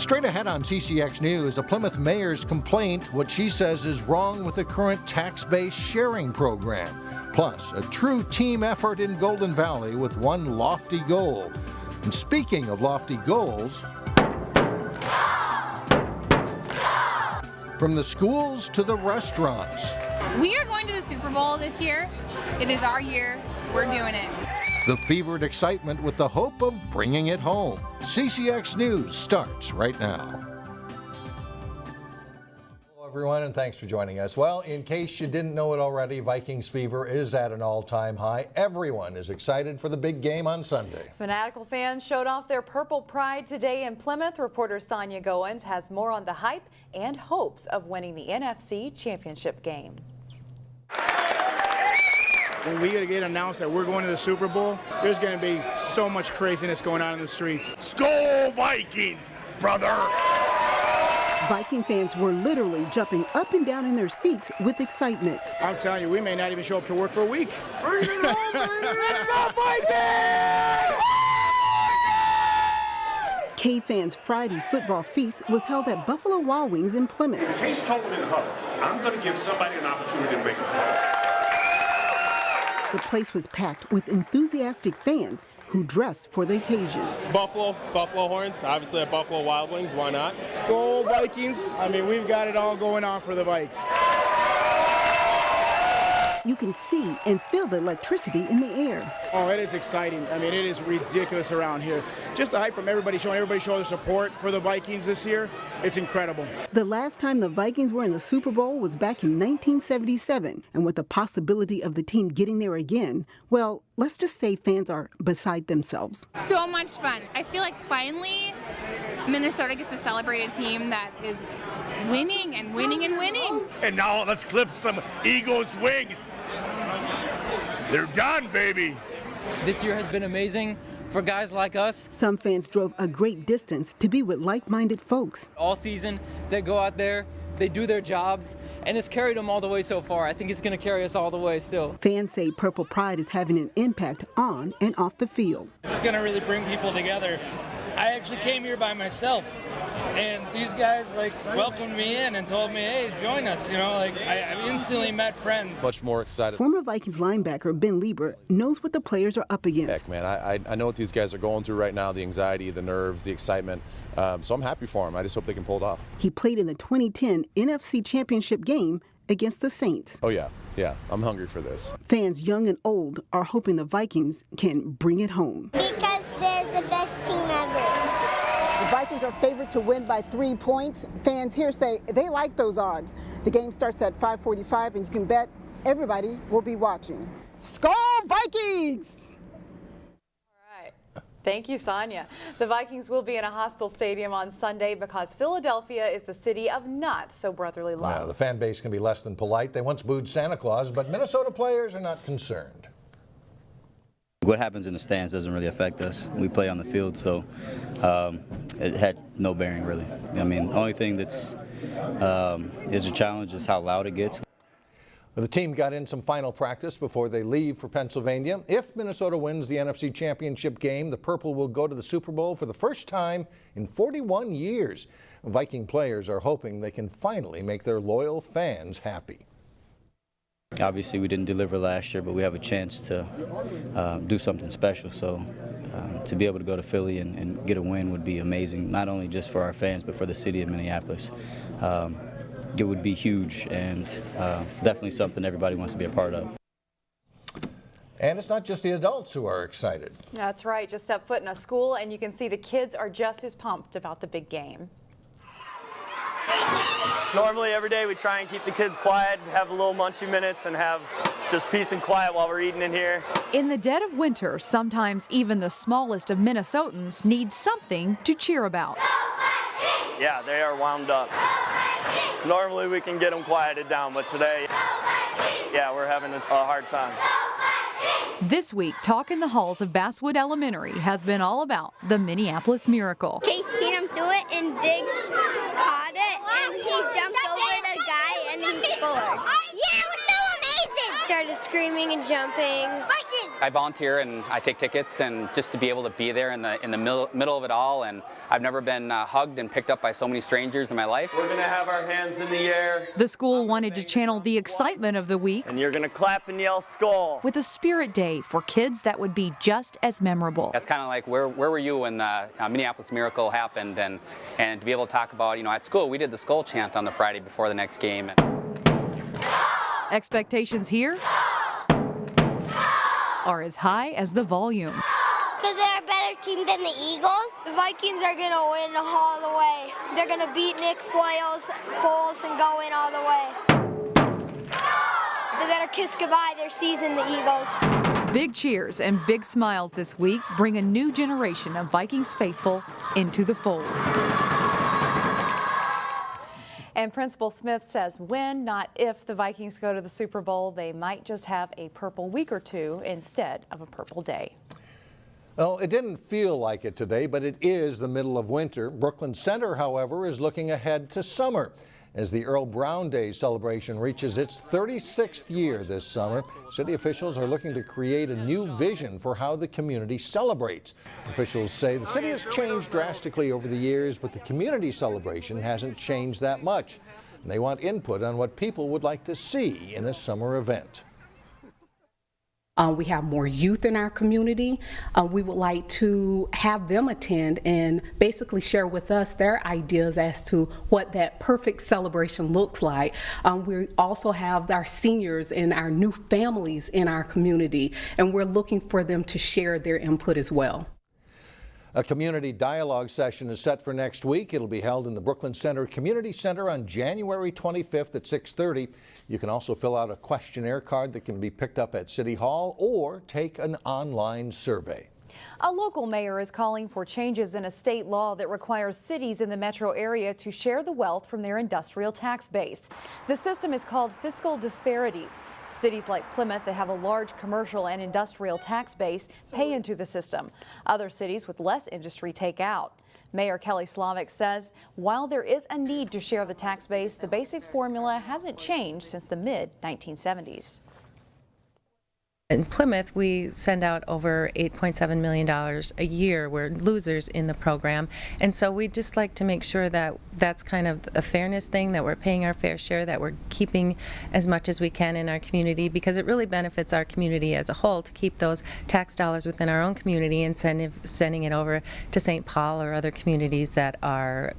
Straight ahead on CCX News, a Plymouth mayor's complaint, what she says is wrong with the current tax-based sharing program. Plus, a true team effort in Golden Valley with one lofty goal. And speaking of lofty goals, from the schools to the restaurants. We are going to the Super Bowl this year. It is our year. We're doing it. The fevered excitement with the hope of bringing it home. CCX News starts right now. Hello everyone, and thanks for joining us. Well, in case you didn't know it already, Vikings fever is at an all-time high. Everyone is excited for the big game on Sunday. Fanatical fans showed off their purple pride today in Plymouth. Reporter Sonia Goins has more on the hype and hopes of winning the NFC Championship game. When we get announced that we're going to the Super Bowl, there's going to be so much craziness going on in the streets. Skol Vikings, brother! Viking fans were literally jumping up and down in their seats with excitement. I'm telling you, we may not even show up to work for a week. Bring it on, baby! Let's go Vikings! K fans' Friday football feast was held at Buffalo Wild Wings in Plymouth. In case Tolman and Hubbard, I'm going to give somebody an opportunity to make a call. The place was packed with enthusiastic fans who dressed for the occasion. Buffalo horns, obviously at Buffalo Wild Wings, why not? Skol Vikings, I mean, we've got it all going on for the Vikes. You can see and feel the electricity in the air. Oh, it is exciting. I mean, it is ridiculous around here. Just the hype from everybody showing their support for the Vikings this year. It's incredible. The last time the Vikings were in the Super Bowl was back in 1977, and with the possibility of the team getting there again, well, let's just say fans are beside themselves. So much fun. I feel like finally Minnesota gets to celebrate a team that is winning and winning and winning. And now let's clip some Eagles wings. They're done, baby. This year has been amazing for guys like us. Some fans drove a great distance to be with like-minded folks. All season, they go out there, they do their jobs, and it's carried them all the way so far. I think it's going to carry us all the way still. Fans say Purple Pride is having an impact on and off the field. It's going to really bring people together. I actually came here by myself, and these guys welcomed me in and told me, hey, join us. You know, I instantly met friends. Much more excited. Former Vikings linebacker Ben Lieber knows what the players are up against. Heck, man, I know what these guys are going through right now, the anxiety, the nerves, the excitement. So I'm happy for them. I just hope they can pull it off. He played in the 2010 NFC Championship game against the Saints. Oh, yeah, I'm hungry for this. Fans young and old are hoping the Vikings can bring it home. Because they're the best team ever. The Vikings are favored to win by 3 points. Fans here say they like those odds. The game starts at 5:45, and you can bet everybody will be watching. Skol Vikings! Thank you, Sonia. The Vikings will be in a hostile stadium on Sunday because Philadelphia is the city of not so brotherly love. Yeah, the fan base can be less than polite. They once booed Santa Claus, but Minnesota players are not concerned. What happens in the stands doesn't really affect us. We play on the field, so it had no bearing really. I mean, the only thing that's is a challenge is how loud it gets. The team got in some final practice before they leave for Pennsylvania. If Minnesota wins the NFC Championship game, the Purple will go to the Super Bowl for the first time in 41 years. Viking players are hoping they can finally make their loyal fans happy. Obviously, we didn't deliver last year, but we have a chance to do something special. So to be able to go to Philly and get a win would be amazing, not only just for our fans, but for the city of Minneapolis. It would be huge and definitely something everybody wants to be a part of. And it's not just the adults who are excited. That's right. Just step foot in a school and you can see the kids are just as pumped about the big game. Normally every day we try and keep the kids quiet, have a little munchy minutes, and have just peace and quiet while we're eating in here. In the dead of winter, sometimes even the smallest of Minnesotans need something to cheer about. Yeah, they are wound up. Normally we can get them quieted down, but today, yeah, we're having a hard time. This week, talk in the halls of Basswood Elementary has been all about the Minneapolis Miracle. Case Keenum threw it and Diggs caught it and he jumped over the guy and he scored. Yeah, it was so amazing! Started screaming and jumping. Vikings! I volunteer and I take tickets, and just to be able to be there in the middle of it all, and I've never been hugged and picked up by so many strangers in my life. We're gonna have our hands in the air. The school wanted to channel the excitement of the week, And you're gonna clap and yell Skol. with a spirit day for kids that would be just as memorable. That's kind of like, where were you when the Minneapolis Miracle happened, and to be able to talk about, at school we did the Skol Chant on the Friday before the next game. Expectations here are as high as the volume. Because they're a better team than the Eagles. The Vikings are going to win all the way. They're going to beat Nick Foles and go in all the way. They better kiss goodbye their season, the Eagles. Big cheers and big smiles this week bring a new generation of Vikings faithful into the fold. And Principal Smith says when, not if, the Vikings go to the Super Bowl, they might just have a purple week or two instead of a purple day. Well, it didn't feel like it today, but it is the middle of winter. Brooklyn Center, however, is looking ahead to summer. As the Earle Brown Day celebration reaches its 36th year this summer, city officials are looking to create a new vision for how the community celebrates. Officials say the city has changed drastically over the years, but the community celebration hasn't changed that much. And they want input on what people would like to see in a summer event. We have more youth in our community. We would like to have them attend and basically share with us their ideas as to what that perfect celebration looks like. We also have our seniors and our new families in our community, and we're looking for them to share their input as well. A community dialogue session is set for next week. It'll be held in the Brooklyn Center Community Center on January 25th at 6:30. You can also fill out a questionnaire card that can be picked up at City Hall or take an online survey. A local mayor is calling for changes in a state law that requires cities in the metro area to share the wealth from their industrial tax base. The system is called fiscal disparities. Cities like Plymouth that have a large commercial and industrial tax base pay into the system. Other cities with less industry take out. Mayor KELLI says while there is a need to share the tax base, the basic formula hasn't changed since the mid-1970s. In Plymouth, we send out over $8.7 million a year. We're losers in the program. And so we'd just like to make sure that that's kind of a fairness thing, that we're paying our fair share, that we're keeping as much as we can in our community, because it really benefits our community as a whole to keep those tax dollars within our own community instead of sending it over to St. Paul or other communities that are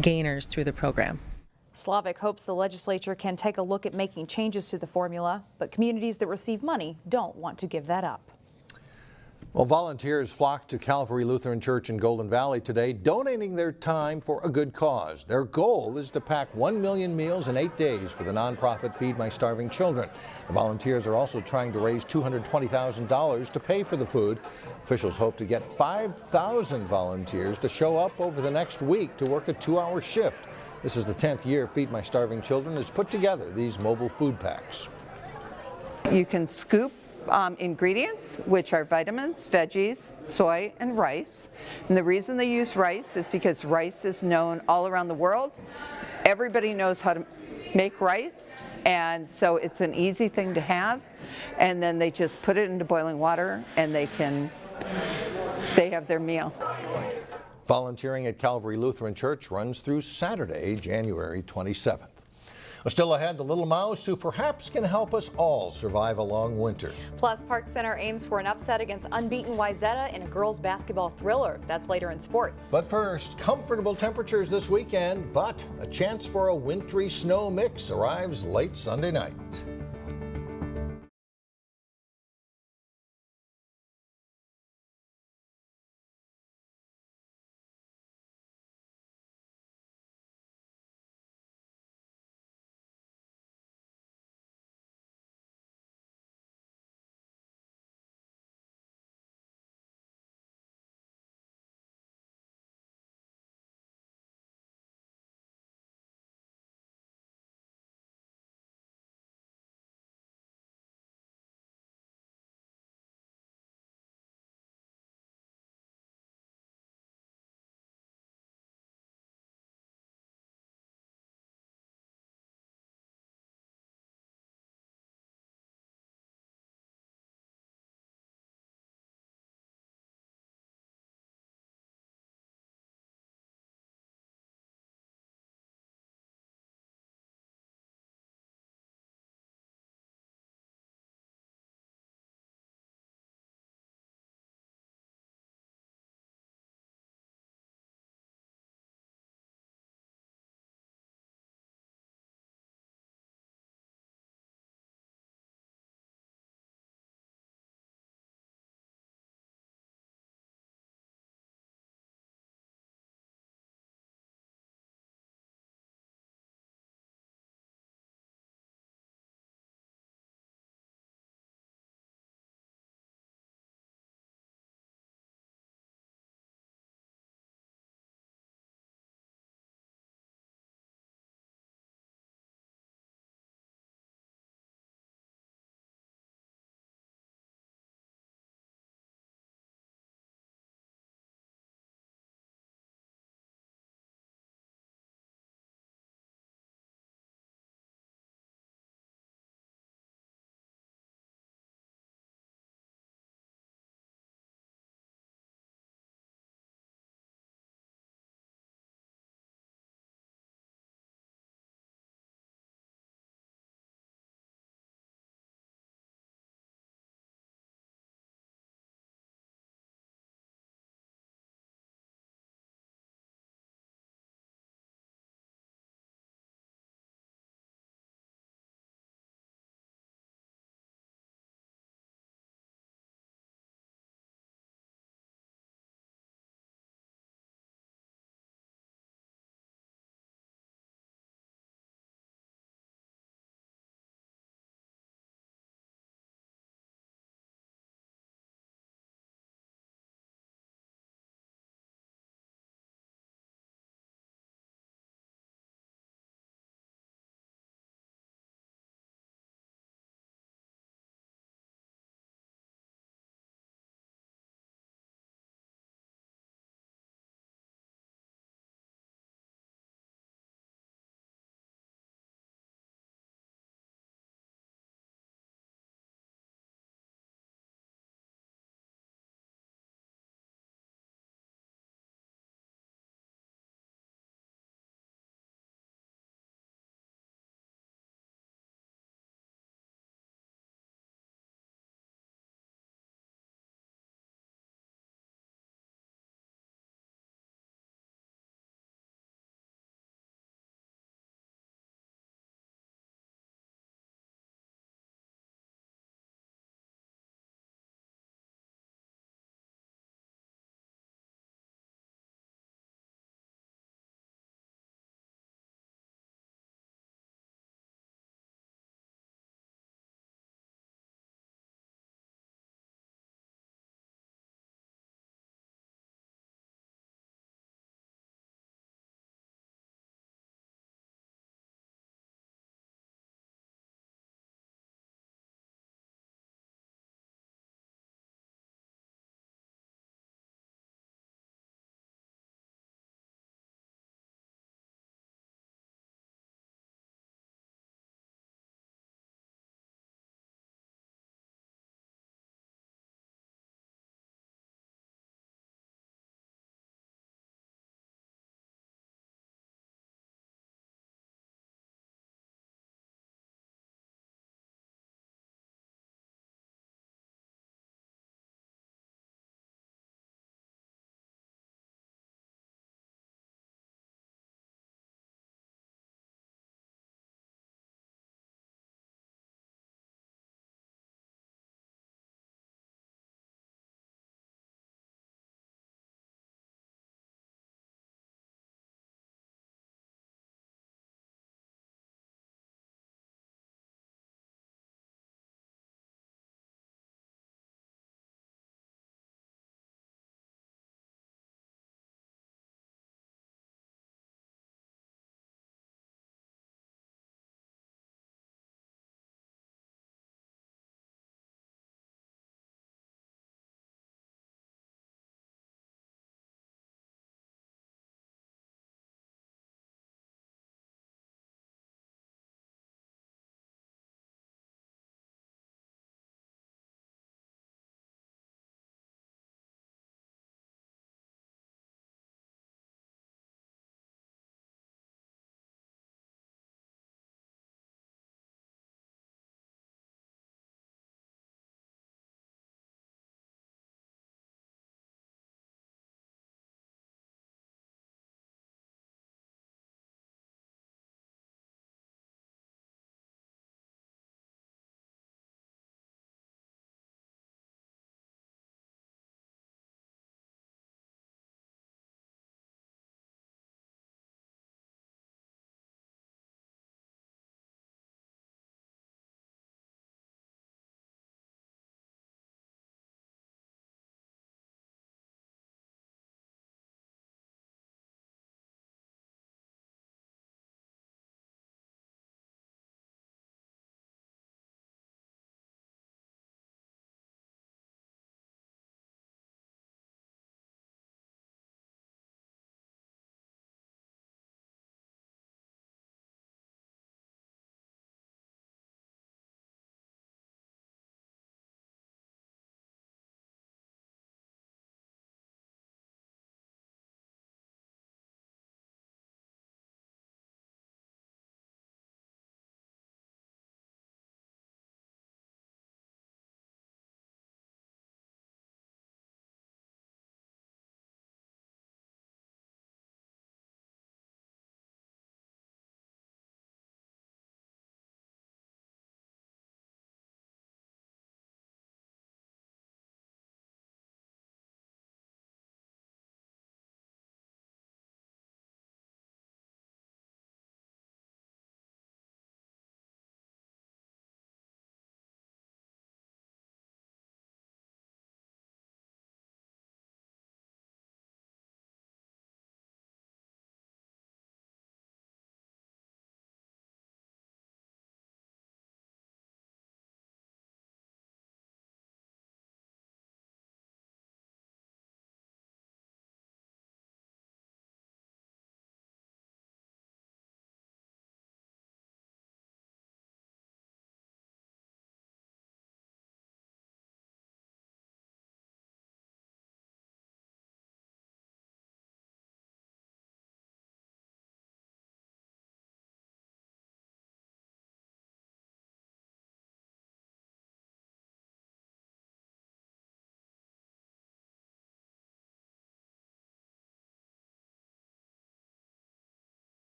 gainers through the program. SLAVIK hopes the legislature can take a look at making changes to the formula, but communities that receive money don't want to give that up. Well, volunteers flocked to Calvary Lutheran Church in Golden Valley today, donating their time for a good cause. Their goal is to pack 1 million meals in 8 days for the nonprofit Feed My Starving Children. The volunteers are also trying to raise $220,000 to pay for the food. Officials hope to get 5,000 volunteers to show up over the next week to work a 2-hour shift. This is the 10th year Feed My Starving Children has put together these mobile food packs. You can scoop ingredients, which are vitamins, veggies, soy, and rice. And the reason they use rice is because rice is known all around the world. Everybody knows how to make rice, and so it's an easy thing to have. And then they just put it into boiling water and they have their meal. Volunteering at Calvary Lutheran Church runs through Saturday, January 27th. Still ahead, the little mouse who perhaps can help us all survive a long winter. Plus, Park Center aims for an upset against unbeaten Wayzata in a girls' basketball thriller. That's later in sports. But first, comfortable temperatures this weekend, but a chance for a wintry snow mix arrives late Sunday night.